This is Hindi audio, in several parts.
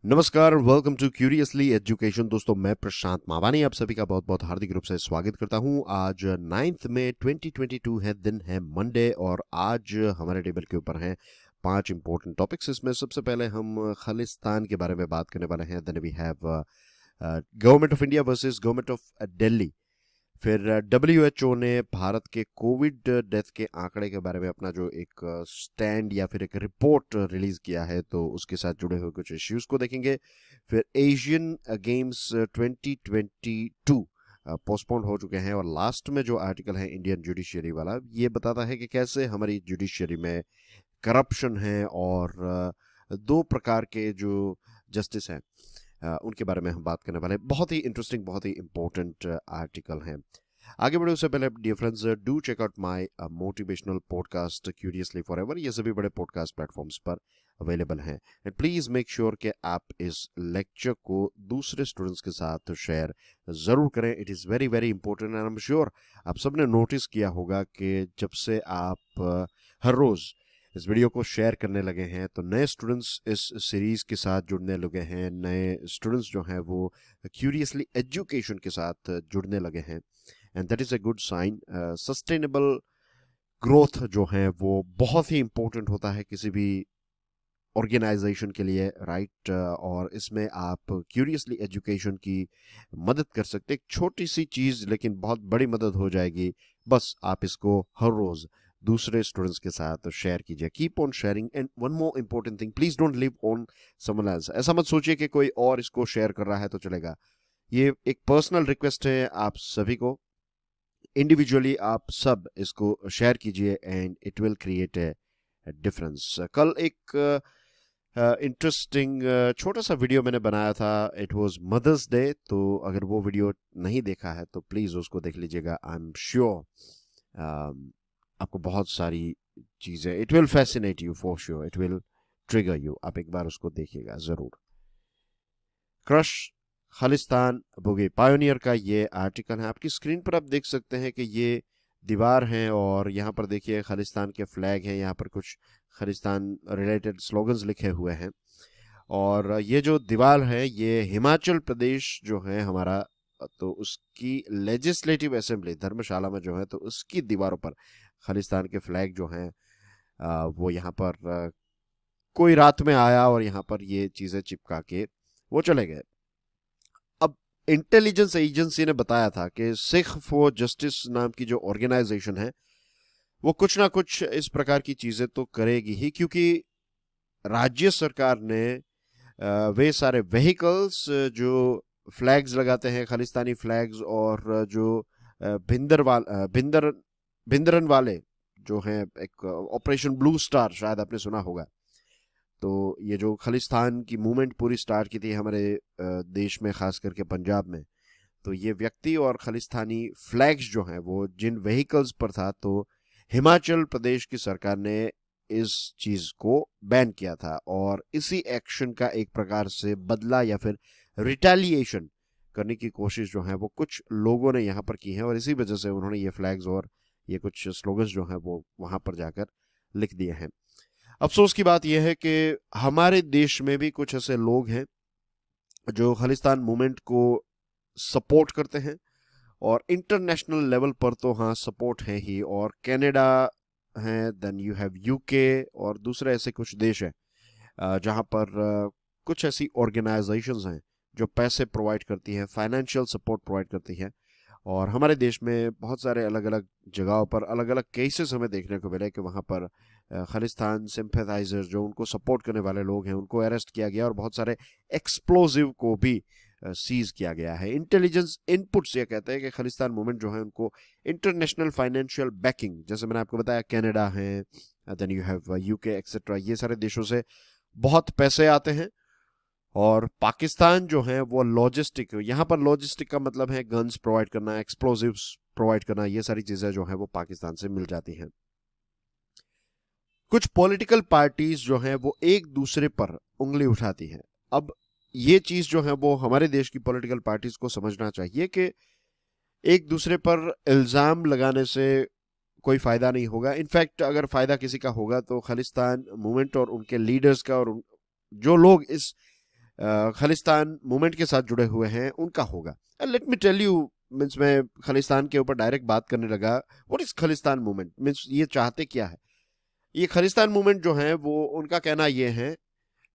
नमस्कार, वेलकम टू क्यूरियसली एजुकेशन। दोस्तों, मैं प्रशांत मावानी आप सभी का बहुत बहुत हार्दिक रूप से स्वागत करता हूं। आज 9 मई 2022 है, दिन है मंडे, और आज हमारे टेबल के ऊपर हैं 5 इंपॉर्टेंट टॉपिक्स। इसमें सबसे पहले हम खालिस्तान के बारे में बात करने वाले हैं। Then we have government of India versus government of Delhi. फिर WHO ने भारत के कोविड डेथ के आंकड़े के बारे में अपना जो एक स्टैंड या फिर एक रिपोर्ट रिलीज किया है, तो उसके साथ जुड़े हुए कुछ इश्यूज को देखेंगे। फिर एशियन गेम्स 2022 पोस्टपोन हो चुके हैं, और लास्ट में जो आर्टिकल है इंडियन जुडिशियरी वाला, ये बताता है कि कैसे हमारी जुडिशियरी में करप्शन है, और दो प्रकार के जो जस्टिस हैं उनके बारे में हम बात करने वाले हैं। बहुत ही इंटरेस्टिंग, बहुत ही इंपॉर्टेंट आर्टिकल हैं। आगे बढ़े उससे पहले dear friends, do check out my motivational podcast curiously forever. ये सभी बड़े पॉडकास्ट प्लेटफॉर्म्स पर अवेलेबल हैं। एंड प्लीज मेक श्योर कि आप इस लेक्चर को दूसरे स्टूडेंट्स के साथ शेयर जरूर करें। It is very very important, and I am sure आप सबने नोटिस किया होगा कि जब से आप हर रोज़ इस वीडियो को शेयर करने लगे हैं, तो नए स्टूडेंट्स इस सीरीज के साथ जुड़ने लगे हैं। नए स्टूडेंट्स जो हैं वो क्यूरियसली एजुकेशन के साथ जुड़ने लगे हैं, and that is a good sign. Sustainable growth जो है वो बहुत ही इंपॉर्टेंट होता है किसी भी ऑर्गेनाइजेशन के लिए, राइट। और इसमें आप क्यूरियसली एजुकेशन की मदद कर सकते हैं। एक छोटी सी चीज़ लेकिन बहुत बड़ी मदद हो जाएगी। बस आप इसको हर रोज़ दूसरे स्टूडेंट्स के साथ शेयर कीजिए। Keep on sharing, and one more important thing, please don't live on someone else. ऐसा मत सोचिए कि कोई और इसको शेयर कर रहा है तो चलेगा। ये एक पर्सनल रिक्वेस्ट है आप सभी को। इंडिविजुअली आप सब इसको शेयर कीजिए, and it will create a difference. कल एक इंटरेस्टिंग छोटा सा वीडियो मैंने बनाया था। इट वाज मदर्स डे, तो अगर वो वीडियो नहीं देखा है तो प्लीज उसको देख लीजिएगा। आई एम श्योर आपको बहुत सारी चीजें, it will fascinate you for sure, it will trigger you. आप एक बार उसको देखिएगा जरूर। क्रश खालिस्तान बुगी पायोनियर का ये आर्टिकल है। आपकी स्क्रीन पर आप देख सकते हैं कि ये दीवार है, और यहाँ पर देखिए खालिस्तान के फ्लैग हैं। यहाँ पर कुछ खालिस्तान रिलेटेड स्लोगन्स लिखे हुए हैं, और ये जो दीवार है ये हिमाचल प्रदेश जो है हमारा, तो उसकी लेजिस्लेटिव असेंबली धर्मशाला में जो है, तो उसकी दीवारों पर खालिस्तान के फ्लैग जो हैं वो यहाँ पर कोई रात में आया और यहाँ पर ये चीजें चिपका के वो चले गए। अब इंटेलिजेंस एजेंसी ने बताया था कि सिख फॉर जस्टिस नाम की जो ऑर्गेनाइजेशन है वो कुछ ना कुछ इस प्रकार की चीजें तो करेगी ही, क्योंकि राज्य सरकार ने वे सारे व्हीकल्स जो फ्लैग्स लगाते हैं, खालिस्तानी फ्लैग्स, और जो भिंदरन वाले जो हैं, एक ऑपरेशन ब्लू स्टार शायद आपने सुना होगा। तो ये जो खालिस्तान की मूवमेंट पूरी स्टार्ट की थी हमारे देश में, खास करके पंजाब में, तो ये व्यक्ति और खालिस्तानी फ्लैग्स जो हैं वो जिन व्हीकल्स पर था, तो हिमाचल प्रदेश की सरकार ने इस चीज को बैन किया था, और इसी एक्शन का एक प्रकार से बदला या फिर रिटेलिएशन करने की कोशिश जो है वो कुछ लोगों ने यहाँ पर की है, और इसी वजह से उन्होंने ये फ्लैग्स और ये कुछ स्लोगन्स जो हैं वो वहां पर जाकर लिख दिए हैं। अफसोस की बात यह है कि हमारे देश में भी कुछ ऐसे लोग हैं जो खालिस्तान मूवमेंट को सपोर्ट करते हैं, और इंटरनेशनल लेवल पर तो हाँ सपोर्ट है ही, और कनाडा है, देन यू हैव यूके, और दूसरे ऐसे कुछ देश हैं जहाँ पर कुछ ऐसी ऑर्गेनाइजेशंस हैं जो पैसे प्रोवाइड करती हैं, फाइनेंशियल सपोर्ट प्रोवाइड करती हैं। और हमारे देश में बहुत सारे अलग अलग जगहों पर अलग अलग केसेस हमें देखने को मिले कि वहाँ पर खालिस्तान सिंपैथाइजर जो उनको सपोर्ट करने वाले लोग हैं उनको अरेस्ट किया गया, और बहुत सारे एक्सप्लोजिव को भी सीज किया गया है। इंटेलिजेंस इनपुट्स ये कहते हैं कि खालिस्तान मूवमेंट जो है उनको इंटरनेशनल फाइनेंशियल बैकिंग, जैसे मैंने आपको बताया कनाडा है, then you have UK etcetera, ये सारे देशों से बहुत पैसे आते हैं। और पाकिस्तान जो है वो लॉजिस्टिक, यहाँ पर लॉजिस्टिक का मतलब है गन्स प्रोवाइड करना, एक्सप्लोजिव्स प्रोवाइड करना, ये सारी चीजें जो है वो पाकिस्तान से मिल जाती हैं। कुछ पॉलिटिकल पार्टीज जो हैं वो एक दूसरे पर उंगली उठाती हैं। अब ये चीज जो है वो हमारे देश की पॉलिटिकल पार्टीज को समझना चाहिए कि एक दूसरे पर इल्जाम लगाने से कोई फायदा नहीं होगा। इनफैक्ट अगर फायदा किसी का होगा तो खालिस्तान मूवमेंट और उनके लीडर्स का, और जो लोग इस खालिस्तान मूवमेंट के साथ जुड़े हुए हैं उनका होगा। Let me tell you, means मैं खालिस्तान के ऊपर डायरेक्ट बात करने लगा। What is Khalistan movement, means ये चाहते क्या है? ये खालिस्तान मूवमेंट जो है वो उनका कहना ये है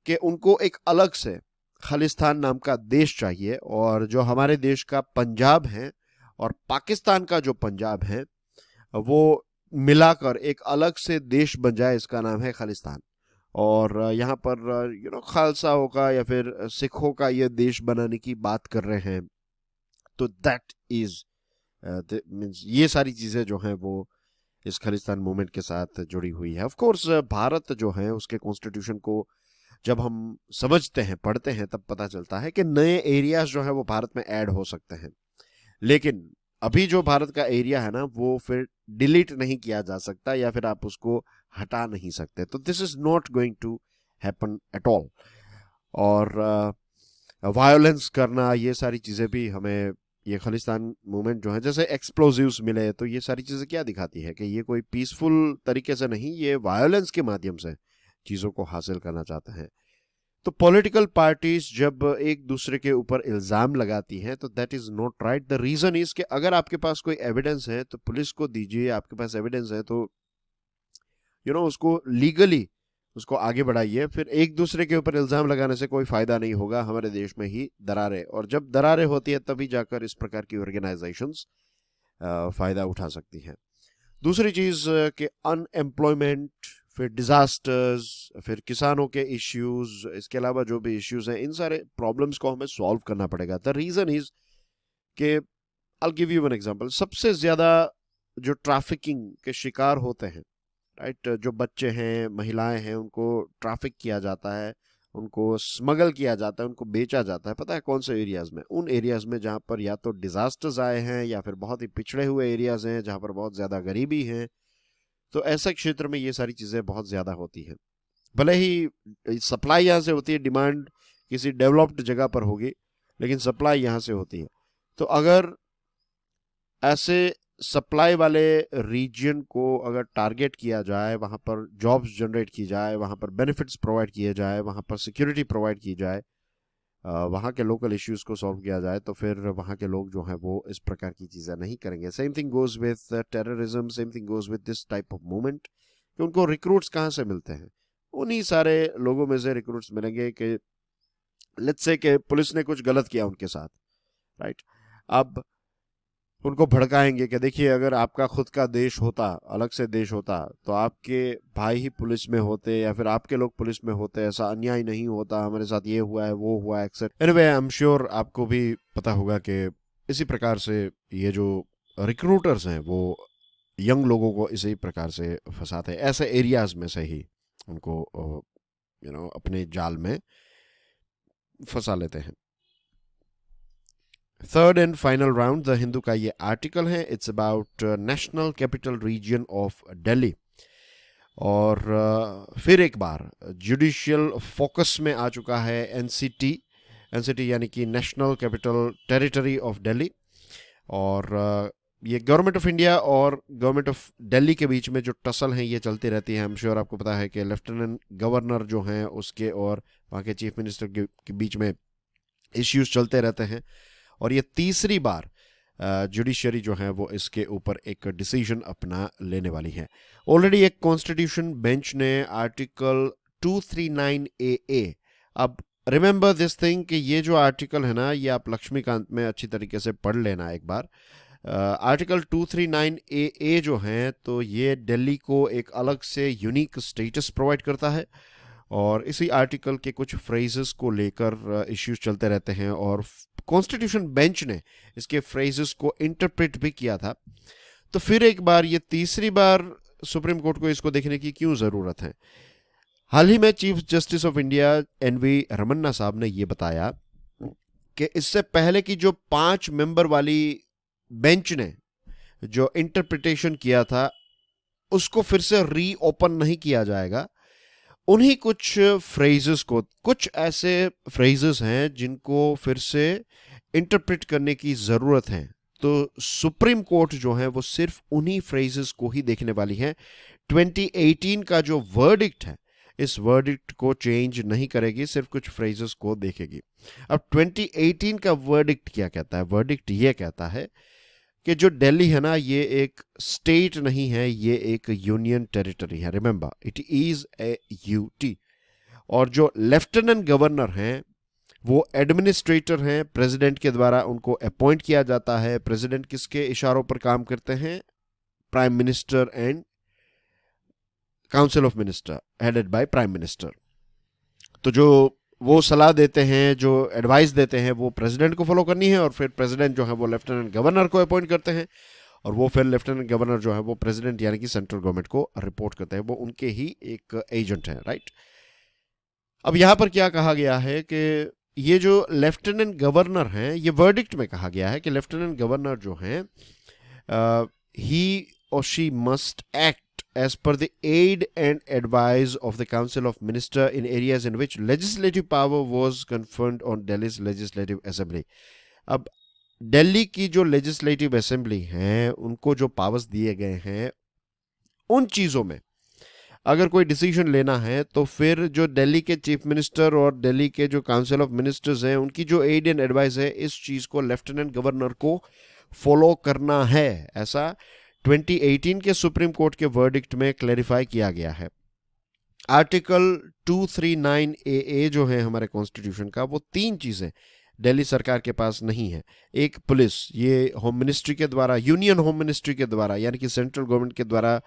कि उनको एक अलग से खालिस्तान नाम का देश चाहिए, और जो हमारे देश का पंजाब है और पाकिस्तान का जो पंजाब है वो मिलाकर एक अलग से देश बन जाए, इसका नाम है खालिस्तान। और यहाँ पर खालसाओं का या फिर सिखों का ये देश बनाने की बात कर रहे हैं। तो दैट इज मीन्स ये सारी चीजें जो हैं वो इस खालिस्तान मूवमेंट के साथ जुड़ी हुई है। ऑफ कोर्स भारत जो है उसके कॉन्स्टिट्यूशन को जब हम समझते हैं, पढ़ते हैं, तब पता चलता है कि नए एरियाज जो है वो भारत में ऐड हो सकते हैं, लेकिन अभी जो भारत का एरिया है ना वो फिर डिलीट नहीं किया जा सकता या फिर आप उसको हटा नहीं सकते। तो this is not going to happen at all. और वायोलेंस करना, ये सारी चीजें भी हमें ये खालिस्तान मूवमेंट जो है, जैसे एक्सप्लोजिव्स मिले, तो ये सारी चीजें क्या दिखाती है कि ये कोई पीसफुल तरीके से नहीं, ये वायोलेंस के माध्यम से चीजों को हासिल करना चाहते हैं। तो पॉलिटिकल पार्टीज जब एक दूसरे के ऊपर इल्जाम लगाती हैं तो that is not right. The reason is कि अगर आपके पास कोई एविडेंस है तो पुलिस को दीजिए, आपके पास एविडेंस है तो उसको लीगली उसको आगे बढ़ाइए। फिर एक दूसरे के ऊपर इल्जाम लगाने से कोई फायदा नहीं होगा। हमारे देश में ही दरारें, और जब दरारें होती है तभी जाकर इस प्रकार की ऑर्गेनाइजेशंस फायदा उठा सकती हैं। दूसरी चीज कि अनएम्प्लॉयमेंट, फिर डिजास्टर्स, फिर किसानों के इश्यूज, इसके अलावा जो भी इश्यूज हैं, इन सारे प्रॉब्लम्स को हमें सॉल्व करना पड़ेगा। द रीजन इज कि I give you one example. सबसे ज्यादा जो ट्रैफिकिंग के शिकार होते हैं, राइट, जो बच्चे हैं, महिलाएं हैं, उनको ट्रैफिक किया जाता है, उनको स्मगल किया जाता है, उनको बेचा जाता है। पता है कौन से एरियाज में? उन एरियाज में जहां पर या तो डिजास्टर्स आए हैं या फिर बहुत ही पिछड़े हुए एरियाज हैं जहां पर बहुत ज्यादा गरीबी है। तो ऐसे क्षेत्र में ये सारी चीजें बहुत ज्यादा होती हैं। भले ही सप्लाई यहां से होती है, डिमांड किसी डेवलप्ड जगह पर होगी, लेकिन सप्लाई यहां से होती है। तो अगर ऐसे सप्लाई वाले रीजन को अगर टारगेट किया जाए, वहां पर जॉब्स जनरेट की जाए, वहां पर बेनिफिट्स प्रोवाइड किए जाए, वहां पर सिक्योरिटी प्रोवाइड की जाए, वहां के लोकल इश्यूज को सॉल्व किया जाए, तो फिर वहां के लोग जो हैं वो इस प्रकार की चीजें नहीं करेंगे। Same thing goes with terrorism, same thing goes with this type of movement. कि उनको रिक्रूट्स कहाँ से मिलते हैं? उन्हीं सारे लोगों में से रिक्रूट्स मिलेंगे कि लेट्स से कि पुलिस ने कुछ गलत किया उनके साथ, राइट। अब उनको भड़काएंगे कि देखिए, अगर आपका खुद का देश होता, अलग से देश होता, तो आपके भाई ही पुलिस में होते या फिर आपके लोग पुलिस में होते, ऐसा अन्याय नहीं होता, हमारे साथ ये हुआ है, वो हुआ है, etcetera. Anyway, I am sure आपको भी पता होगा कि इसी प्रकार से ये जो रिक्रूटर्स हैं वो यंग लोगों को इसी प्रकार से फंसाते हैं, ऐसे एरियाज में से ही उनको अपने जाल में फंसा लेते हैं। Third and final round, the Hindu का ये आर्टिकल है। It's about national capital region of Delhi. और फिर एक बार जुडिशियल फोकस में आ चुका है एनसीटी यानी कि national capital territory of Delhi. और ये गवर्नमेंट ऑफ इंडिया और गवर्नमेंट ऑफ दिल्ली के बीच में जो टसल हैं ये चलती रहती है। आई एम श्योर आपको पता है कि लेफ्टिनेंट गवर्नर जो हैं उसके और वहाँ के चीफ मिनिस्टर के बीच में इश्यूज चलते रहते हैं। और ये तीसरी बार जुडिशरी जो है वो इसके ऊपर एक डिसीजन अपना लेने वाली है। ऑलरेडी एक कॉन्स्टिट्यूशन बेंच ने आर्टिकल 239AA, अब रिमेंबर दिस थिंग कि ये जो आर्टिकल है ना, ये आप लक्ष्मीकांत में अच्छी तरीके से पढ़ लेना एक बार। आर्टिकल 239AA जो है, तो ये दिल्ली को एक अलग से यूनिक स्टेटस प्रोवाइड करता है। और इसी आर्टिकल के कुछ फ्रेजेस को लेकर इश्यूज चलते रहते हैं, और कॉन्स्टिट्यूशन बेंच ने इसके फ्रेजेस को इंटरप्रेट भी किया था। तो फिर एक बार, ये तीसरी बार सुप्रीम कोर्ट को इसको देखने की क्यों जरूरत है? हाल ही में chief justice of India NV Ramana साहब ने यह बताया कि इससे पहले की जो 5 मेंबर वाली बेंच ने जो इंटरप्रिटेशन किया था उसको फिर से रीओपन नहीं किया जाएगा। उन्हीं कुछ फ्रेजेस को, कुछ ऐसे फ्रेजेस हैं जिनको फिर से इंटरप्रेट करने की जरूरत है। तो सुप्रीम कोर्ट जो है वो सिर्फ उन्हीं फ्रेजेस को ही देखने वाली है। 2018 का जो वर्डिक्ट है इस वर्डिक्ट को चेंज नहीं करेगी, सिर्फ कुछ फ्रेजेस को देखेगी। अब 2018 का वर्डिक्ट क्या कहता है? वर्डिक्ट ये कहता है कि जो दिल्ली है ना, ये एक स्टेट नहीं है, ये एक यूनियन टेरिटरी है। Remember, it is a UT. और जो लेफ्टिनेंट गवर्नर हैं वो एडमिनिस्ट्रेटर हैं, प्रेसिडेंट के द्वारा उनको अपॉइंट किया जाता है। प्रेसिडेंट किसके इशारों पर काम करते हैं? Prime minister and council of minister headed by prime minister. तो जो वो सलाह देते हैं, जो एडवाइस देते हैं, वो प्रेसिडेंट को फॉलो करनी है, और फिर प्रेसिडेंट जो है वो लेफ्टिनेंट गवर्नर को अपॉइंट करते हैं, और वो फिर लेफ्टिनेंट गवर्नर जो है वो प्रेसिडेंट यानी कि सेंट्रल गवर्नमेंट को रिपोर्ट करते हैं। वो उनके ही एक एजेंट हैं, राइट। अब यहां पर क्या कहा गया है कि ये जो लेफ्टिनेंट गवर्नर हैं, ये वर्डिक्ट में कहा गया है कि लेफ्टिनेंट गवर्नर जो हैं, he or she must act as per the aid and advice of the Council of Minister in areas in which legislative power was conferred on Delhi's Legislative Assembly. अब दिल्ली की जो लेजिस्लेटिव असेंबली हैं, उनको जो पावर्स दिए गए हैं, उन चीज़ों में अगर कोई डिसीजन लेना है तो फिर जो दिल्ली के चीफ मिनिस्टर और दिल्ली के जो काउंसिल ऑफ मिनिस्टर्स हैं, उनकी जो एड एंड एडवाइस है, इस चीज़ को लेफ्टिनेंट गवर्नर को फॉलो करना है। ऐसा 2018 के सुप्रीम कोर्ट के वर्डिक्ट में क्लैरिफाई किया गया है। आर्टिकल 239AA जो है हमारे कॉन्स्टिट्यूशन का, वो तीन चीज़ें दिल्ली सरकार के पास नहीं है। एक, पुलिस, ये होम मिनिस्ट्री के द्वारा, यूनियन होम मिनिस्ट्री के द्वारा यानी कि सेंट्रल गवर्नमेंट के द्वारा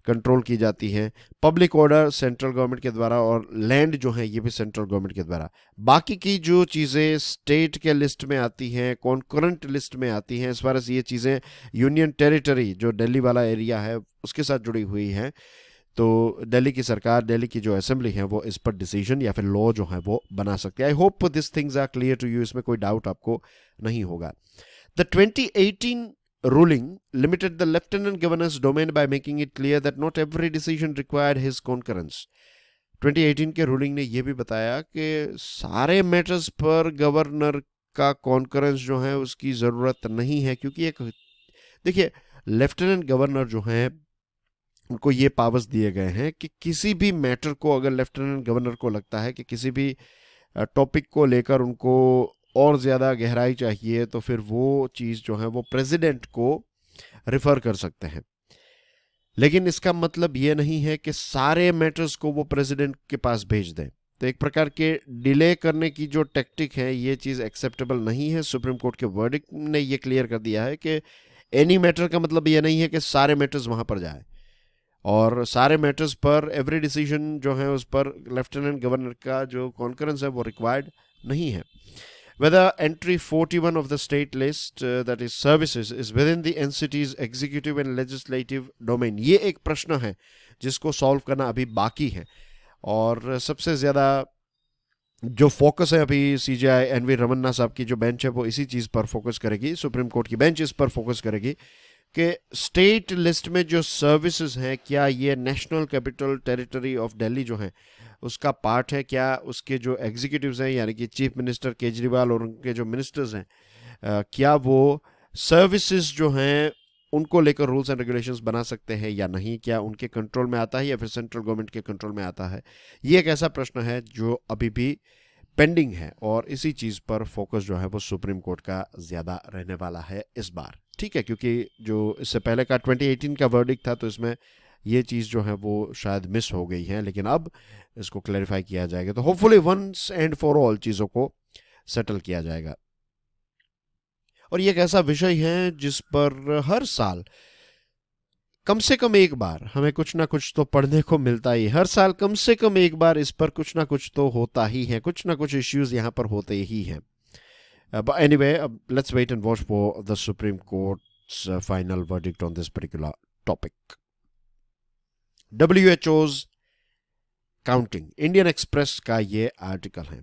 कंट्रोल की जाती है। पब्लिक ऑर्डर सेंट्रल गवर्नमेंट के द्वारा, और लैंड जो है ये भी सेंट्रल गवर्नमेंट के द्वारा। बाकी की जो चीज़ें स्टेट के लिस्ट में आती हैं, कॉन्करेंट लिस्ट में आती हैं, इस बार ये चीज़ें यूनियन टेरिटरी जो दिल्ली वाला एरिया है उसके साथ जुड़ी हुई हैं। तो दिल्ली की सरकार, दिल्ली की जो असेंबली है, वो इस पर डिसीजन या फिर लॉ जो है वो बना सकती है। I hope this things are clear to you, इसमें कोई डाउट आपको नहीं होगा। The 2018 ruling limited the lieutenant governor's domain by making it clear that not every decision required his concurrence. 2018 के रूलिंग ने यह भी बताया कि सारे मैटर्स पर गवर्नर का कॉन्करेंस जो है उसकी ज़रूरत नहीं है, क्योंकि एक देखिए, लेफ्टिनेंट गवर्नर जो हैं उनको ये पावर्स दिए गए हैं कि किसी भी मैटर को, अगर लेफ्टिनेंट गवर्नर को लगता है कि किसी भी टॉपिक को लेकर उनको और ज़्यादा गहराई चाहिए, तो फिर वो चीज़ जो है वो प्रेसिडेंट को रिफ़र कर सकते हैं। लेकिन इसका मतलब ये नहीं है कि सारे मैटर्स को वो प्रेसिडेंट के पास भेज दें। तो एक प्रकार के डिले करने की जो टेक्टिक है, ये चीज़ एक्सेप्टेबल नहीं है। सुप्रीम कोर्ट के वर्डिक्ट ने ये क्लियर कर दिया है कि एनी मैटर का मतलब ये नहीं है कि सारे मैटर्स वहाँ पर जाए, और सारे मैटर्स पर एवरी डिसीजन जो है उस पर लेफ्टिनेंट गवर्नर का जो कॉन्करेंस है वो रिक्वायर्ड नहीं है। Whether entry 41 of the state list, that is services, is within the NCT's executive and legislative domain, ये एक प्रश्न है जिसको सॉल्व करना अभी बाकी है। और सबसे ज़्यादा जो फोकस है अभी CJI NV रमन्ना साहब की जो बेंच है वो इसी चीज़ पर फोकस करेगी, सुप्रीम कोर्ट की बेंच इस पर फोकस करेगी कि स्टेट लिस्ट में जो सर्विसेज हैं, क्या ये national capital territory of Delhi जो है उसका पार्ट है? क्या उसके जो एग्जीक्यूटिव्स हैं यानी कि चीफ मिनिस्टर केजरीवाल और उनके जो मिनिस्टर्स हैं, क्या वो सर्विसेज जो हैं उनको लेकर रूल्स एंड रेगुलेशंस बना सकते हैं या नहीं? क्या उनके कंट्रोल में आता है या फिर सेंट्रल गवर्नमेंट के कंट्रोल में आता है? ये एक ऐसा प्रश्न है जो अभी भी पेंडिंग है, और इसी चीज़ पर फोकस जो है वो सुप्रीम कोर्ट का ज़्यादा रहने वाला है इस बार। ठीक है, क्योंकि जो इससे पहले का 2018 का वर्डिक्ट था तो इसमें ये चीज़ जो है वो शायद मिस हो गई है, लेकिन अब इसको क्लैरिफाई किया जाएगा, तो hopefully once and for all चीज़ों को सेटल किया जाएगा। और ये एक ऐसा विषय है जिस पर हर साल कम से कम एक बार हमें कुछ ना कुछ तो पढ़ने को मिलता ही। हर साल कम से कम एक बार इस पर कुछ ना कुछ तो होता ही है, कुछ ना कुछ इश्यूज यहाँ पर होते ही हैं। But anyway, let's wait and watch for the Supreme Court's final verdict on this particular topic. WHO's counting, Indian express का ये आर्टिकल है।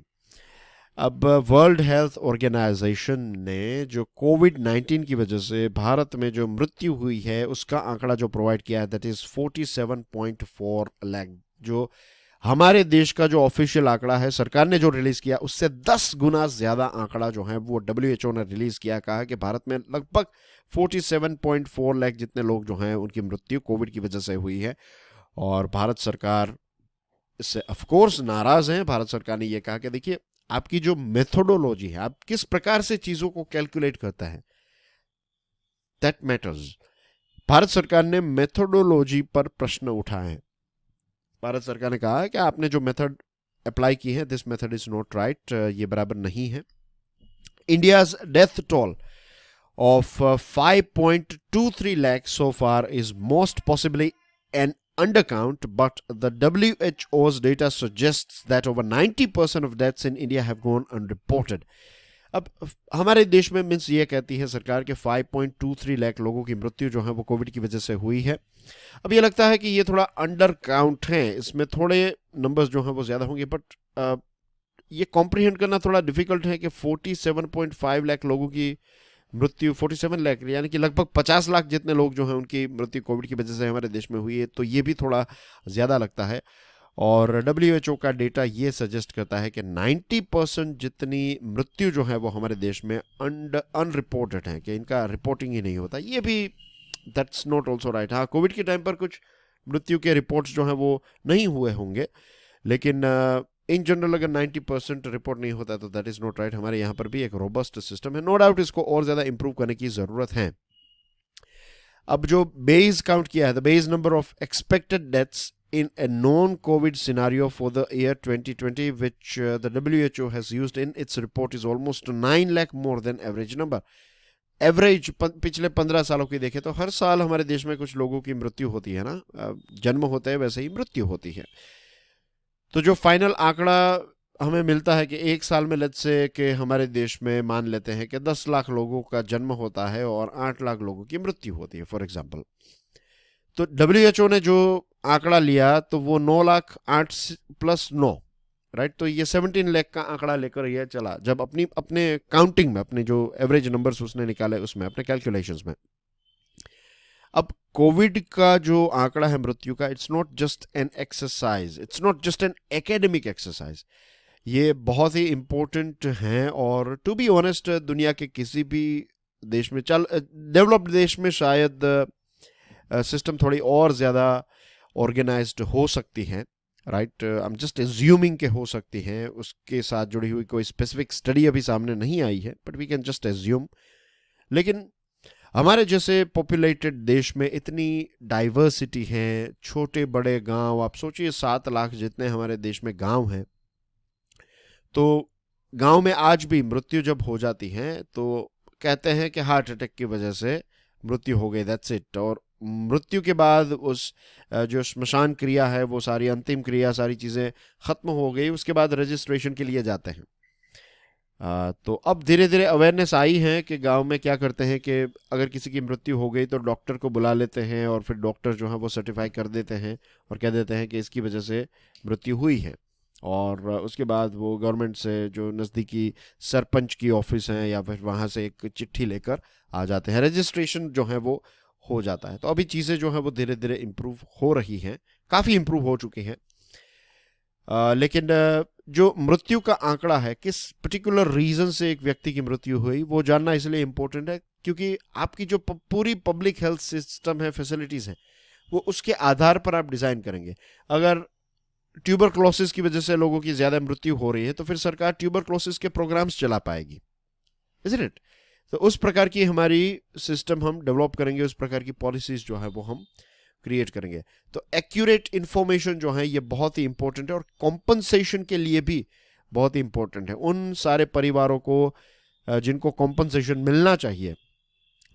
अब वर्ल्ड हेल्थ ऑर्गेनाइजेशन ने जो कोविड-19 की वजह से भारत में जो मृत्यु हुई है उसका आंकड़ा जो प्रोवाइड किया है, दैट इज 47.4 लाख। जो हमारे देश का जो ऑफिशियल आंकड़ा है, सरकार ने जो रिलीज किया उससे 10 गुना ज्यादा आंकड़ा जो है वो WHO ने रिलीज किया। कहा कि भारत में लगभग 47.4 लाख जितने लोग जो हैं उनकी मृत्यु कोविड की वजह से हुई है, और भारत सरकार इससे ऑफ कोर्स नाराज हैं। भारत सरकार ने यह कहा कि देखिए आपकी जो मेथोडोलॉजी है, आप किस प्रकार से चीजों को कैलकुलेट करता है, दैट मैटर्स। भारत सरकार ने मेथोडोलॉजी पर प्रश्न उठाए हैं। भारत सरकार ने कहा है कि आपने जो मेथड अप्लाई की है, this method is not right, ये बराबर नहीं है। India's death toll of 5.23 lakhs so far is most possibly an undercount, but the WHO's data suggests that over 90% of deaths in India have gone unreported. अब हमारे देश में मीन्स ये कहती है सरकार के 5.23 लाख लोगों की मृत्यु जो है वो कोविड की वजह से हुई है। अब ये लगता है कि ये थोड़ा अंडर काउंट है, इसमें थोड़े नंबर्स जो हैं वो ज़्यादा होंगे, बट ये कॉम्प्रिहेंड करना थोड़ा डिफिकल्ट है कि 47.5 लाख लोगों की मृत्यु, 47 लाख यानी कि लगभग 50 लाख जितने लोग जो हैं उनकी मृत्यु कोविड की वजह से हमारे देश में हुई है, तो ये भी थोड़ा ज़्यादा लगता है। और WHO का डेटा ये सजेस्ट करता है कि 90% जितनी मृत्यु जो है वो हमारे देश में अनरिपोर्टेड है, कि इनका रिपोर्टिंग ही नहीं होता। ये भी दैट्स नॉट ऑल्सो राइट। हाँ, कोविड के टाइम पर कुछ मृत्यु के रिपोर्ट्स जो हैं वो नहीं हुए होंगे, लेकिन इन जनरल अगर 90% रिपोर्ट नहीं होता तो दैट इज नॉट राइट। हमारे यहाँ पर भी एक रोबस्ट सिस्टम है, नो डाउट इसको और ज़्यादा इंप्रूव करने की ज़रूरत है। अब जो बेस काउंट किया है, the base number of expected deaths in a non-COVID scenario for the year 2020, which the WHO has used in its report, is almost 9 lakh more than average number. Average पिछले 15 सालों की देखें तो हर साल हमारे देश में कुछ लोगों की मृत्यु होती है ना, जन्म होता है वैसे ही मृत्यु होती है। तो जो फाइनल आंकड़ा हमें मिलता है कि एक साल में लेट्स से कि हमारे देश में मान लेते हैं कि 10 लाख लोगों का जन्म होता है और 8 लाख लोगों की मृत्यु होती है फॉर एग्जांपल। तो WHO ने जो आंकड़ा लिया तो वो 9 लाख 8 प्लस 9, राइट, तो ये 17 लाख का आंकड़ा लेकर ये चला जब अपने काउंटिंग में, अपने जो एवरेज नंबर्स उसने निकाले उसमें, अपने कैलकुलेशंस में। अब कोविड का जो आंकड़ा है मृत्यु का, it's not just an exercise, it's not just an academic exercise, ये बहुत ही इंपॉर्टेंट हैं। और टू बी ऑनेस्ट दुनिया के किसी भी देश में, डेवलप्ड देश में शायद सिस्टम थोड़ी और ज़्यादा ऑर्गेनाइज्ड हो सकती है, right, I am just assuming के हो सकती हैं, उसके साथ जुड़ी हुई कोई स्पेसिफिक स्टडी अभी सामने नहीं आई है, but we can just assume. लेकिन हमारे जैसे पॉपुलेटेड देश में इतनी डाइवर्सिटी है, छोटे बड़े गांव, आप सोचिए 7 लाख जितने हमारे देश में गांव हैं, तो गांव में आज भी मृत्यु जब हो जाती है तो कहते हैं कि हार्ट अटैक की वजह से मृत्यु हो गई, दैट्स इट। और मृत्यु के बाद उस जो श्मशान क्रिया है, वो सारी अंतिम क्रिया, सारी चीज़ें ख़त्म हो गई, उसके बाद रजिस्ट्रेशन के लिए जाते हैं। तो अब धीरे धीरे अवेयरनेस आई है कि गांव में क्या करते हैं कि अगर किसी की मृत्यु हो गई तो डॉक्टर को बुला लेते हैं और फिर डॉक्टर जो है वो सर्टिफाई कर देते हैं और कह देते हैं कि इसकी वजह से मृत्यु हुई है। और उसके बाद वो गवर्नमेंट से जो नज़दीकी सरपंच की ऑफिस है या फिर वहाँ से एक चिट्ठी लेकर आ जाते हैं, रजिस्ट्रेशन जो है वो हो जाता है। तो अभी चीज़ें जो हैं वो धीरे धीरे इम्प्रूव हो रही हैं, काफ़ी इम्प्रूव हो चुकी हैं। लेकिन जो मृत्यु का आंकड़ा है, किस पर्टिकुलर रीज़न से एक व्यक्ति की मृत्यु हुई, वो जानना इसलिए इम्पोर्टेंट है क्योंकि आपकी जो पूरी पब्लिक हेल्थ सिस्टम है, फैसिलिटीज़ हैं, वो उसके आधार पर आप डिज़ाइन करेंगे। अगर ट्यूबरक्लोसिस की वजह से लोगों की ज़्यादा मृत्यु हो रही है तो फिर सरकार ट्यूबरक्लोसिस के प्रोग्राम्स चला पाएगी, इज़न्ट इट? तो उस प्रकार की हमारी सिस्टम हम डेवलप करेंगे, उस प्रकार की पॉलिसीज़ जो है वो हम क्रिएट करेंगे। तो एक्यूरेट इन्फॉर्मेशन जो है ये बहुत ही इंपॉर्टेंट है और कॉम्पनसेशन के लिए भी बहुत ही इंपॉर्टेंट है। उन सारे परिवारों को जिनको कॉम्पनसेशन मिलना चाहिए,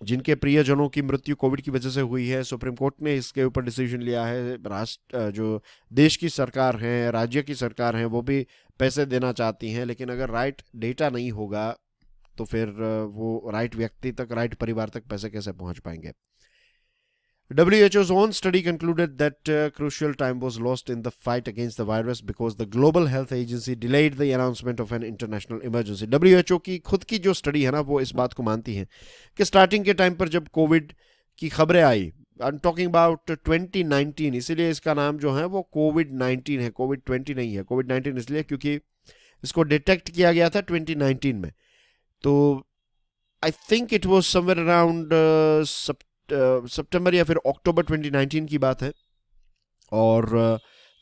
जिनके प्रियजनों की मृत्यु कोविड की वजह से हुई है, सुप्रीम कोर्ट ने इसके ऊपर डिसीजन लिया है। राष्ट्र जो देश की सरकार है, राज्य की सरकार है, वो भी पैसे देना चाहती हैं, लेकिन अगर राइट डेटा नहीं होगा तो फिर वो राइट व्यक्ति तक, राइट परिवार तक पैसे कैसे पहुंच पाएंगे। WHO's own study concluded that crucial time was lost in the fight against the virus because the Global Health Agency delayed the announcement of an international emergency. WHO की खुद की जो स्टडी है ना, वो इस बात को मानती है कि स्टार्टिंग के टाइम पर जब कोविड की खबरें आई, आई एम टॉकिंग अबाउट 2019, इसीलिए इसका नाम जो है वो कोविड-19 है, कोविड-20 नहीं है। कोविड-19 इसलिए क्योंकि इसको डिटेक्ट किया गया था 2019 में। तो I think it was somewhere around September या फिर अक्टूबर 2019 की बात है। और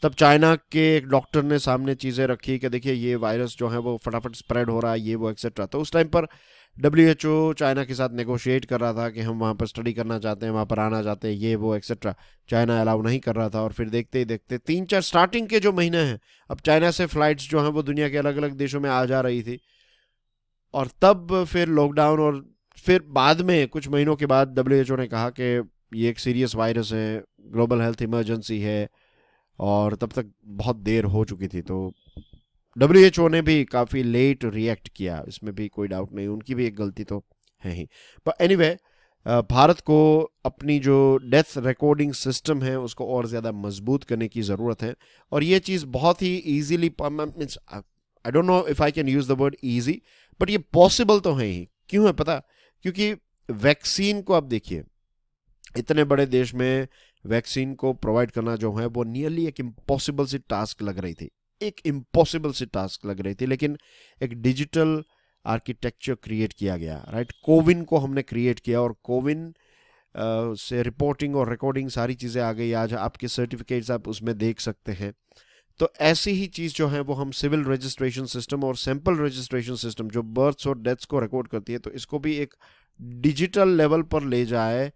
तब चाइना के एक डॉक्टर ने सामने चीज़ें रखी कि देखिए ये वायरस जो है वो फटाफट स्प्रेड हो रहा है, ये वो एक्सेट्रा। तो उस टाइम पर WHO चाइना के साथ नेगोशिएट कर रहा था कि हम वहाँ पर स्टडी करना चाहते हैं, वहाँ पर आना चाहते हैं, ये वो एक्सेट्रा। चाइना अलाउ नहीं कर रहा था, और फिर देखते ही देखते 3-4 स्टार्टिंग के जो महीने हैं, अब चाइना से फ्लाइट्स जो हैं वो दुनिया के अलग अलग देशों में आ जा रही थी, और तब फिर लॉकडाउन, और फिर बाद में कुछ महीनों के बाद WHO ने कहा कि ये एक सीरियस वायरस है, ग्लोबल हेल्थ इमरजेंसी है, और तब तक बहुत देर हो चुकी थी। तो WHO ने भी काफ़ी लेट रिएक्ट किया, इसमें भी कोई डाउट नहीं, उनकी भी एक गलती तो है ही। पर एनीवे, भारत को अपनी जो डेथ रिकॉर्डिंग सिस्टम है उसको और ज़्यादा मजबूत करने की ज़रूरत है, और ये चीज़ बहुत ही easily, means I don't know if I can use the word easy, but ये पॉसिबल तो है ही। क्यों है पता? क्योंकि वैक्सीन को आप देखिए, इतने बड़े देश में वैक्सीन को प्रोवाइड करना जो है वो नियरली एक इम्पॉसिबल सी टास्क लग रही थी, एक इम्पॉसिबल सी टास्क लग रही थी, लेकिन एक डिजिटल आर्किटेक्चर क्रिएट किया गया, राइट। कोविन को हमने क्रिएट किया, और कोविन से रिपोर्टिंग और रिकॉर्डिंग सारी चीज़ें आ गई। आज आपके सर्टिफिकेट्स आप उसमें देख सकते हैं। तो ऐसी ही चीज़ जो है वो हम सिविल रजिस्ट्रेशन सिस्टम और सैंपल रजिस्ट्रेशन सिस्टम, जो बर्थ्स और डेथ्स को रिकॉर्ड करती है, तो इसको भी एक डिजिटल लेवल पर ले जाए,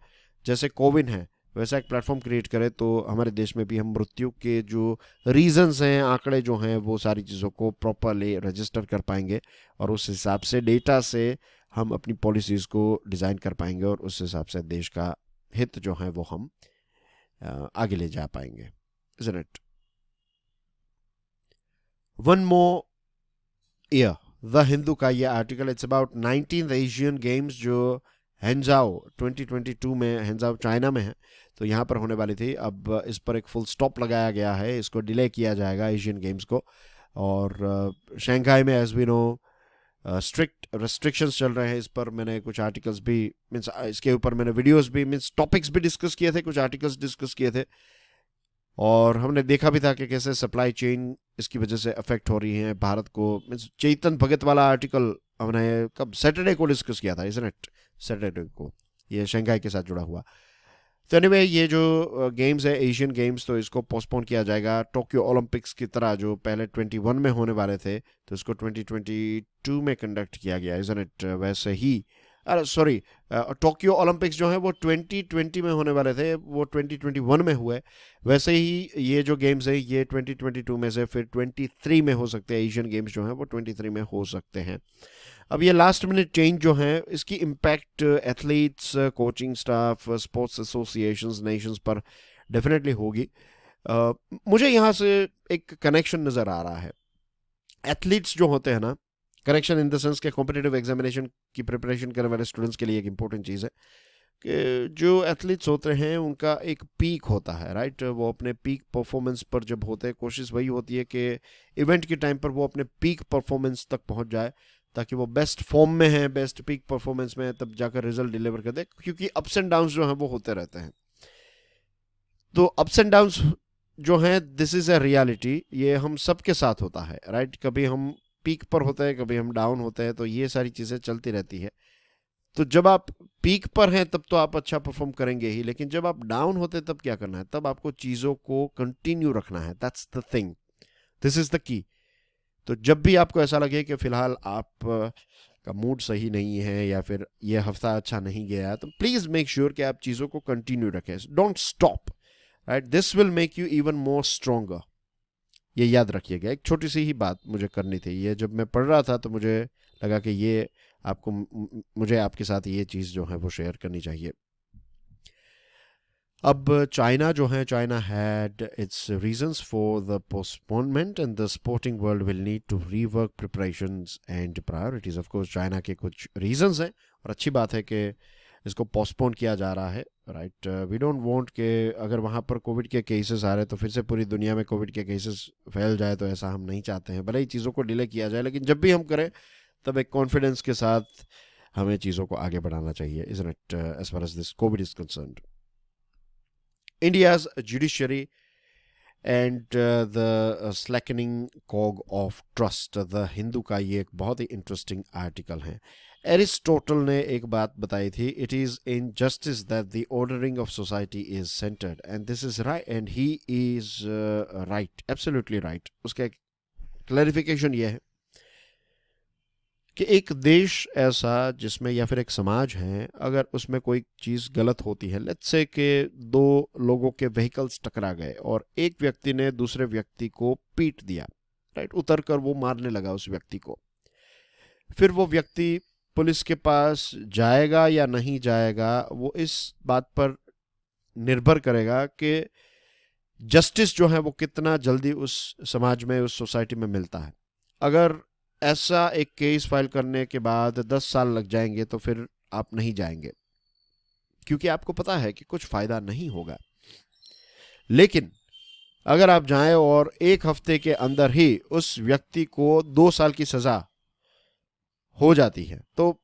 जैसे कोविन है वैसा एक प्लेटफॉर्म क्रिएट करे, तो हमारे देश में भी हम मृत्यु के जो रीजंस हैं, आंकड़े जो हैं, वो सारी चीज़ों को प्रॉपरली रजिस्टर कर पाएंगे, और उस हिसाब से डेटा से हम अपनी पॉलिसीज़ को डिज़ाइन कर पाएंगे, और उस हिसाब से देश का हित जो है वो हम आगे ले जा पाएंगे। Isn't it? One more year, the Hindu का ये article, it's about 19th Asian games जो हेंजाओ 2022 में, हेंजाओ चाइना में है, तो यहाँ पर होने वाली थी। अब इस पर एक फुल स्टॉप लगाया गया है, इसको डिले किया जाएगा एशियन गेम्स को, और शंघाई में as we know strict restrictions चल रहे हैं। इस पर मैंने कुछ आर्टिकल्स भी, मीन्स इसके ऊपर मैंने वीडियोस भी, मीन्स टॉपिक्स भी डिस्कस किए थे, कुछ आर्टिकल्स डिस्कस किए थे, और हमने देखा भी था कि कैसे सप्लाई चेन इसकी वजह से अफेक्ट हो रही है भारत को। मीन्स चेतन भगत वाला आर्टिकल हमने कब, सैटरडे को डिस्कस किया था, इसनेट सैटरडे को, ये शंघाई के साथ जुड़ा हुआ। तो एनीवे, ये जो गेम्स है एशियन गेम्स, तो इसको पोस्टपोन किया जाएगा। टोक्यो ओलंपिक्स की तरह जो पहले 21 में होने वाले थे, तो इसको 2022 में कंडक्ट किया गया, इसनेट। वैसे ही, अरे सॉरी, टोक्यो ओलंपिक्स जो है वो 2020 में होने वाले थे, वो 2021 में हुए। वैसे ही ये जो गेम्स है ये 2022 में से फिर 23 में हो सकते हैं, एशियन गेम्स जो हैं वो 23 में हो सकते हैं। अब ये लास्ट मिनट चेंज जो है, इसकी impact athletes, coaching staff, sports associations, Nations पर डेफिनेटली होगी। मुझे यहाँ से एक कनेक्शन नज़र आ रहा है। एथलीट्स जो होते हैं ना, कनेक्शन इन द सेंस के कॉम्पिटिटिव एग्जामिनेशन की प्रिपरेशन करने वाले स्टूडेंट्स के लिए एक इंपॉर्टेंट चीज़ है कि जो एथलीट्स होते हैं उनका एक पीक होता है, राइट। वो अपने पीक परफॉर्मेंस पर जब होते हैं, कोशिश वही होती है कि इवेंट के टाइम पर वो अपने पीक परफॉर्मेंस तक पहुंच जाए, ताकि वो बेस्ट फॉर्म में है, बेस्ट पीक परफॉर्मेंस में है, तब जाकर रिजल्ट डिलीवर कर दे। क्योंकि अप्स एंड डाउन्स जो हैं वो होते रहते हैं, तो अप्स एंड डाउन्स जो हैं, दिस इज़ अ रियलिटी, ये हम सबके साथ होता है, राइट। कभी हम पीक पर होते हैं, कभी हम डाउन होते हैं, तो ये सारी चीज़ें चलती रहती है। तो जब आप पीक पर हैं तब तो आप अच्छा परफॉर्म करेंगे ही, लेकिन जब आप डाउन होते हैं तब क्या करना है? तब आपको चीज़ों को कंटिन्यू रखना है, that's the thing, this is the key. तो जब भी आपको ऐसा लगे कि फ़िलहाल आप का मूड सही नहीं है, या फिर ये हफ्ता अच्छा नहीं गया, तो प्लीज़ मेक श्योर कि आप चीज़ों को कंटिन्यू रखें, don't stop, right. This will make you even more stronger. ये याद रखिएगा। एक छोटी सी ही बात मुझे करनी थी, ये जब मैं पढ़ रहा था तो मुझे लगा कि ये आपको, मुझे आपके साथ ये चीज़ जो है वो शेयर करनी चाहिए। अब चाइना जो है, China had its reasons for the postponement, and the sporting world will need to rework preparations and priorities. Of course China के कुछ रीजंस हैं, और अच्छी बात है कि इसको पोस्टपोन किया जा रहा है, राइट। वी डोंट वांट कि अगर वहाँ पर कोविड के केसेस आ रहे हैं तो फिर से पूरी दुनिया में कोविड के केसेस फैल जाए, तो ऐसा हम नहीं चाहते हैं। भले ही चीज़ों को डिले किया जाए, लेकिन जब भी हम करें तब एक कॉन्फिडेंस के साथ हमें चीज़ों को आगे बढ़ाना चाहिए, isn't it, as far as this COVID is concerned. India's judiciary and the slackening cog of trust, the Hindu का ये एक बहुत ही इंटरेस्टिंग आर्टिकल है। एरिस्टोटल ने एक बात बताई थी, it is in justice that the ordering of society is centred, and this is right, and he is right, absolutely right. उसका क्लैरिफिकेशन ये है कि एक देश ऐसा जिसमें, या फिर एक समाज है, अगर उसमें कोई चीज़ गलत होती है, लेट्स से कि दो लोगों के व्हीकल्स टकरा गए और एक व्यक्ति ने दूसरे व्यक्ति को पीट दिया, राइट, उतर कर वो मारने लगा उस व्यक्ति को, फिर वो व्यक्ति पुलिस के पास जाएगा या नहीं जाएगा, वो इस बात पर निर्भर करेगा कि जस्टिस जो है वो कितना जल्दी उस समाज में, उस सोसाइटी में मिलता है। अगर ऐसा एक केस फाइल करने के बाद 10 साल लग जाएंगे तो फिर आप नहीं जाएंगे, क्योंकि आपको पता है कि कुछ फायदा नहीं होगा। लेकिन अगर आप जाएं और एक हफ्ते के अंदर ही उस व्यक्ति को 2 साल की सजा हो जाती है, तो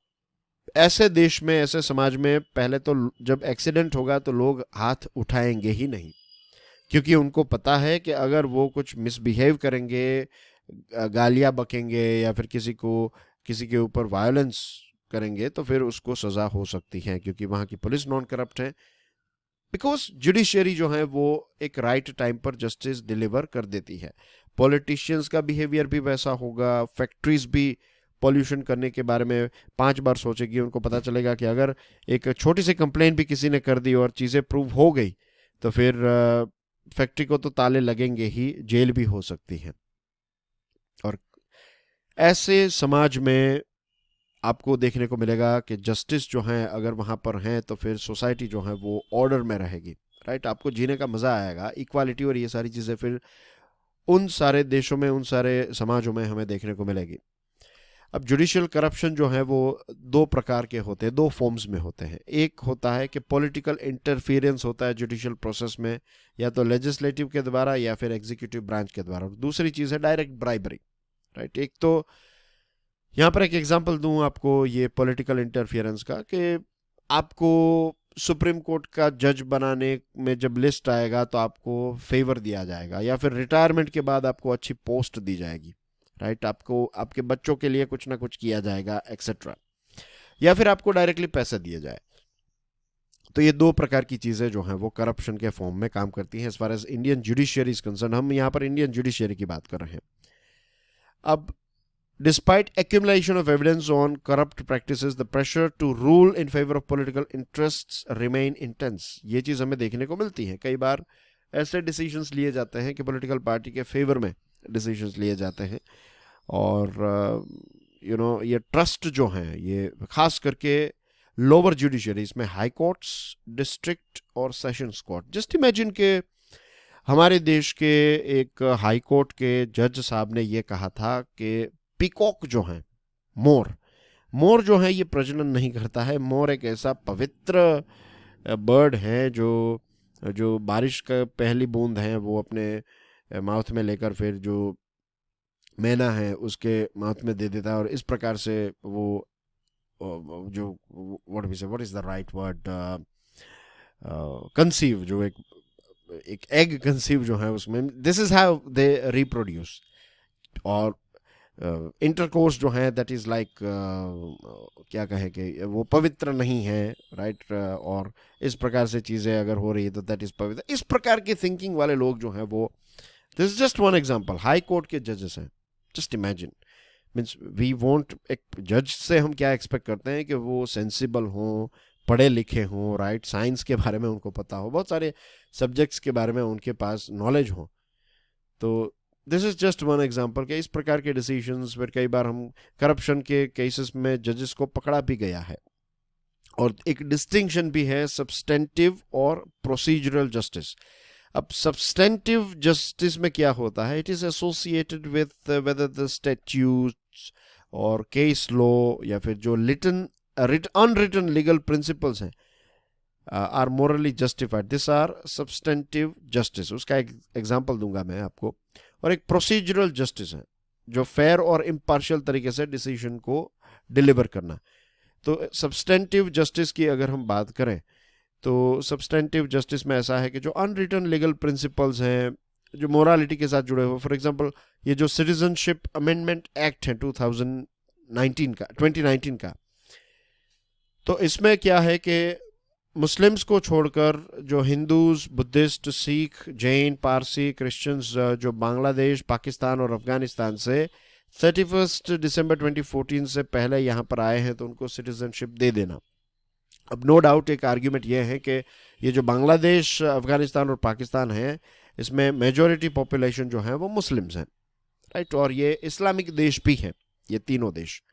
ऐसे देश में, ऐसे समाज में पहले तो जब एक्सीडेंट होगा तो लोग हाथ उठाएंगे ही नहीं, क्योंकि उनको पता है कि अगर वो कुछ मिसबिहेव करेंगे, गालियां बकेंगे या फिर किसी के ऊपर वायलेंस करेंगे, तो फिर उसको सजा हो सकती है, क्योंकि वहां की पुलिस नॉन करप्ट है, बिकॉज जुडिशियरी जो है वो एक राइट टाइम पर जस्टिस डिलीवर कर देती है। पॉलिटिशियंस का बिहेवियर भी वैसा होगा, फैक्ट्रीज भी पॉल्यूशन करने के बारे में 5 बार सोचेगी। उनको पता चलेगा कि अगर एक छोटी सी कंप्लेंट भी किसी ने कर दी और चीज़ें प्रूव हो गई तो फिर फैक्ट्री को तो ताले लगेंगे ही, जेल भी हो सकती है। और ऐसे समाज में आपको देखने को मिलेगा कि जस्टिस जो है अगर वहाँ पर है तो फिर सोसाइटी जो है वो ऑर्डर में रहेगी, राइट। आपको जीने का मज़ा आएगा, इक्वालिटी और ये सारी चीज़ें फिर उन सारे देशों में, उन सारे समाजों में हमें देखने को मिलेगी। अब जुडिशियल करप्शन जो है वो 2 प्रकार के होते हैं, 2 फॉर्म्स में होते हैं। एक होता है कि पॉलिटिकल इंटरफियरेंस होता है जुडिशियल प्रोसेस में, या तो लेजिस्लेटिव के द्वारा या फिर एग्जीक्यूटिव ब्रांच के द्वारा। दूसरी चीज़ है डायरेक्ट ब्राइबरी, राइट। एक तो यहाँ पर एक एग्जांपल दूं आपको ये पॉलिटिकल इंटरफियरेंस का, कि आपको सुप्रीम कोर्ट का जज बनाने में जब लिस्ट आएगा तो आपको फेवर दिया जाएगा, या फिर रिटायरमेंट के बाद आपको अच्छी पोस्ट दी जाएगी, राइट। आपको आपके बच्चों के लिए कुछ ना कुछ किया जाएगा, एक्सेट्रा, या फिर आपको डायरेक्टली पैसे दिए जाए। तो ये 2 प्रकार की चीज़ें जो हैं वो करप्शन के फॉर्म में काम करती हैं। As far as Indian judiciary is concern, हम यहाँ पर इंडियन जुडिशियरी की बात कर रहे हैं। अब despite accumulation of evidence on corrupt practices, the pressure to rule in favor of political interests remain intense। ये चीज़ हमें देखने को मिलती है। कई बार ऐसे डिसीजंस लिए जाते हैं कि पॉलिटिकल पार्टी के फेवर में डिसीजंस लिए जाते हैं, और ये ट्रस्ट जो हैं, ये खास करके लोअर जुडिशरी, इसमें हाई कोर्ट्स, डिस्ट्रिक्ट और सेशंस कोर्ट। जस्ट इमेजिन के हमारे देश के एक हाई कोर्ट के जज साहब ने ये कहा था कि पीकॉक जो है, मोर जो है ये प्रजनन नहीं करता है। मोर एक ऐसा पवित्र बर्ड है जो बारिश का पहली बूंद है वो अपने माउथ में लेकर फिर जो मैना है उसके माउथ में दे देता है, और इस प्रकार से वो जो what is the right word, conceive, जो एक एग कंसीव जो है उसमें, this is how they reproduce. और इंटरकोर्स जो है दैट इज लाइक, क्या कहें कि वो पवित्र नहीं है, राइट। और इस प्रकार से चीज़ें अगर हो रही है तो दैट इज पवित्र। इस प्रकार की थिंकिंग वाले लोग जो हैं वो, this is just one example, high court के जजेस हैं। Just imagine, means we want, एक जज से हम क्या एक्सपेक्ट करते हैं कि वो सेंसिबल हों, पढ़े लिखे हों, राइट, साइंस के बारे में उनको पता हो, बहुत सारे सब्जेक्ट्स के बारे में उनके पास नॉलेज हो। तो this is just one example कि इस प्रकार के डिसीजंस फिर कई बार हम करप्शन के केसेस में जजेस को पकड़ा भी गया है। और एक डिस्टिंक्शन भी है सब्सटेंटिव और प्रोसीजरल जस्टिस। अब सब्सटेंटिव जस्टिस में क्या होता है, it is associated with whether the statutes और केस लॉ या फिर जो अनरिटन लीगल प्रिंसिपल्स हैं are morally justified, this are substantive justice. उसका एक एग्जांपल दूंगा मैं आपको। और एक प्रोसीजरल जस्टिस है जो फेयर और इम्पार्शियल तरीके से डिसीजन को डिलीवर करना। तो सब्सटेंटिव जस्टिस की अगर हम बात करें तो सब्सटेंटिव जस्टिस में ऐसा है कि जो अनरिटन लीगल प्रिंसिपल्स हैं, जो मोरालिटी के साथ जुड़े हुए, फॉर एग्जांपल ये जो सिटीजनशिप अमेंडमेंट एक्ट है 2019 का, तो इसमें क्या है कि मुस्लिम्स को छोड़कर जो Hindus, Buddhist, Sikh, Jain, Parsi, Christians जो बांग्लादेश, पाकिस्तान और अफगानिस्तान से 31 दिसंबर 2014 से पहले यहाँ पर आए हैं तो उनको सिटीजनशिप दे देना। अब नो डाउट एक आर्ग्यूमेंट ये है कि ये जो बांग्लादेश, अफगानिस्तान और पाकिस्तान है, इसमें मेजॉरिटी पॉपुलेशन जो है वो मुस्लिम्स हैं, राइट, और ये इस्लामिक देश भी हैं, ये तीनों देश।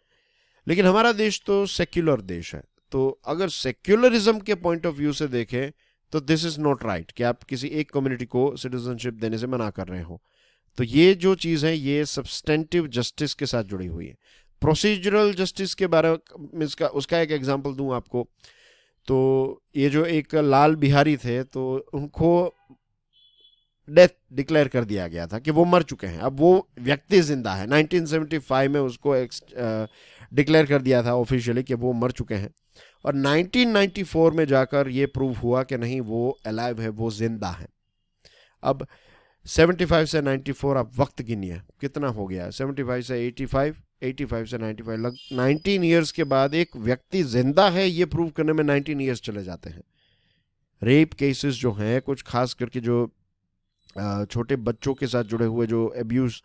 लेकिन हमारा देश तो सेक्युलर देश है, तो अगर सेक्युलरिज्म के पॉइंट ऑफ व्यू से देखें तो दिस इज नॉट राइट कि आप किसी एक कम्युनिटी को सिटीजनशिप देने से मना कर रहे हो। तो ये जो चीज़ है ये सब्सटेंटिव जस्टिस के साथ जुड़ी हुई है। प्रोसीजरल जस्टिस के बारे में उसका एक एग्जांपल दूं आपको, तो ये जो एक लाल बिहारी थे तो उनको डेथ डिक्लेयर कर दिया गया था कि वो मर चुके हैं। अब वो व्यक्ति जिंदा है, 1975 में उसको डिक्लेयर कर दिया था ऑफिशियली कि वो मर चुके हैं, और 1994 में जाकर ये प्रूव हुआ कि नहीं, वो अलाइव है, वो जिंदा है। अब 75 से 94 आप वक्त गिनिए कितना हो गया, 75 से 85, 85 से 95, लग 19 ईयर्स के बाद एक व्यक्ति जिंदा है ये प्रूव करने में 19 ईयर्स चले जाते हैं। रेप केसेस जो हैं, कुछ खास करके जो छोटे बच्चों के साथ जुड़े हुए जो अब्यूज,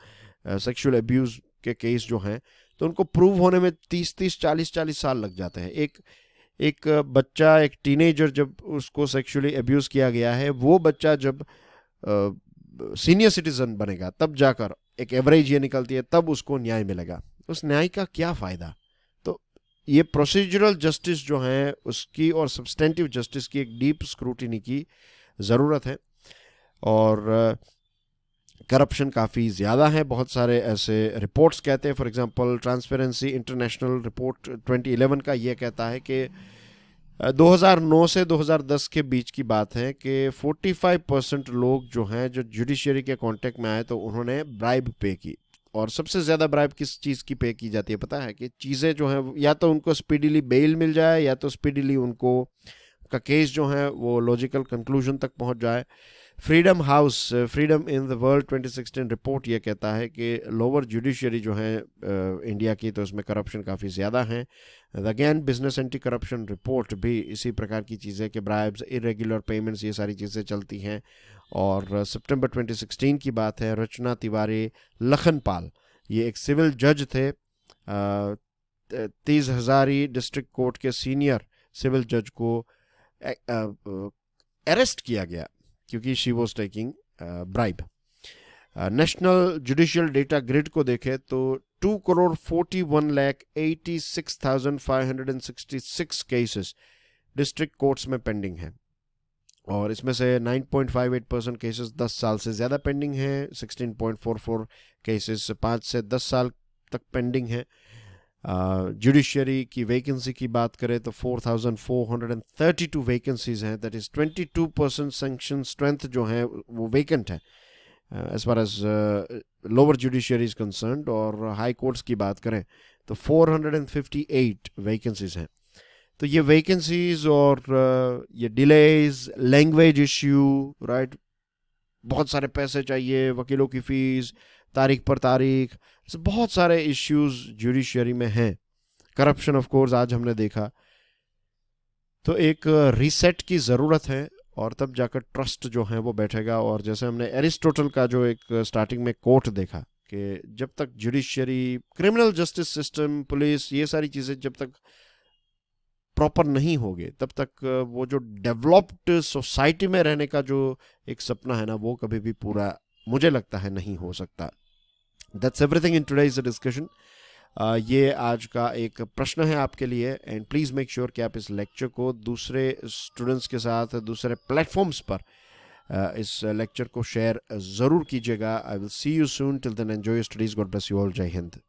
सेक्सुअल अब्यूज के केस जो हैं, तो उनको प्रूव होने में 30-30, 40-40 साल लग जाते हैं। एक बच्चा, एक टीनेजर जब उसको सेक्सुअली अब्यूज किया गया है, वो बच्चा जब सीनियर सिटीजन बनेगा तब जाकर एक एवरेज ये निकलती है, तब उसको न्याय मिलेगा। उस न्याय का क्या फायदा? तो ये प्रोसीजरल जस्टिस जो है उसकी और सब्सटेंटिव जस्टिस की एक डीप स्क्रूटिनी की ज़रूरत है। और करप्शन काफ़ी ज़्यादा है, बहुत सारे ऐसे रिपोर्ट्स कहते हैं, for example transparency international report 2011 का ये कहता है कि 2009 से 2010 के बीच की बात है कि 45% लोग जो हैं जो जुडिशरी के कांटेक्ट में आए तो उन्होंने ब्राइब पे की। और सबसे ज़्यादा ब्राइब किस चीज़ की पे की जाती है पता है? कि चीज़ें जो हैं या तो उनको स्पीडिली बेल मिल जाए, या तो स्पीडिली उनको का केस जो है वो लॉजिकल कंक्लूजन तक पहुंच जाए। Freedom house, freedom in the world 2016 report ये कहता है कि लोअर जुडिशरी जो है इंडिया की, तो उसमें करप्शन काफ़ी ज़्यादा है। Again business anti corruption report भी इसी प्रकार की चीज़ें कि ब्राइब्स, इरेगुलर पेमेंट्स, ये सारी चीज़ें चलती हैं। और सितंबर 2016 की बात है, रचना तिवारी लखनपाल, ये एक सिविल जज थे, 30 हज़ारी डिस्ट्रिक्ट कोर्ट के सीनियर सिविल जज को अरेस्ट किया गया क्योंकि she was taking bribe. National judicial data grid को देखें तो 2,41,86,566 केसेस डिस्ट्रिक्ट कोर्ट्स में पेंडिंग हैं, और इसमें से 9.58% केसेस 10 साल से ज़्यादा पेंडिंग हैं, 16.44 केसेस 5 से 10 साल तक पेंडिंग हैं। जुडिशरी की वैकेंसी की बात करें तो 4,432 वैकेंसीज हैं, दैट इज़ 22% सेंक्शन स्ट्रेंथ जो है वो वेकेंट है as far as lower judiciary is concerned. और हाई कोर्ट्स की बात करें तो 458 वैकेंसीज हैं। तो ये वैकेंसीज और ये डिलेज, लैंग्वेज इश्यू, राइट, बहुत सारे पैसे चाहिए, वकीलों की फीस, तारीख पर तारीख, बहुत सारे इश्यूज जुडिशरी में हैं। करप्शन ऑफ कोर्स आज हमने देखा। तो एक रीसेट की ज़रूरत है और तब जाकर ट्रस्ट जो है वो बैठेगा। और जैसे हमने एरिस्टोटल का जो एक स्टार्टिंग में कोट देखा कि जब तक judiciary, criminal justice system, police, ये सारी चीज़ें जब तक प्रॉपर नहीं होगे तब तक वो जो डेवलप्ड सोसाइटी में रहने का जो एक सपना है ना, वो कभी भी पूरा, मुझे लगता है, नहीं हो सकता। That's everything in today's discussion. ये आज का एक प्रश्न है आपके लिए, एंड प्लीज़ मेक श्योर कि आप इस लेक्चर को दूसरे स्टूडेंट्स के साथ दूसरे प्लेटफॉर्म्स पर इस लेक्चर को शेयर ज़रूर कीजिएगा। I will see you soon, till then enjoy your studies, God bless you all, Jai Hind.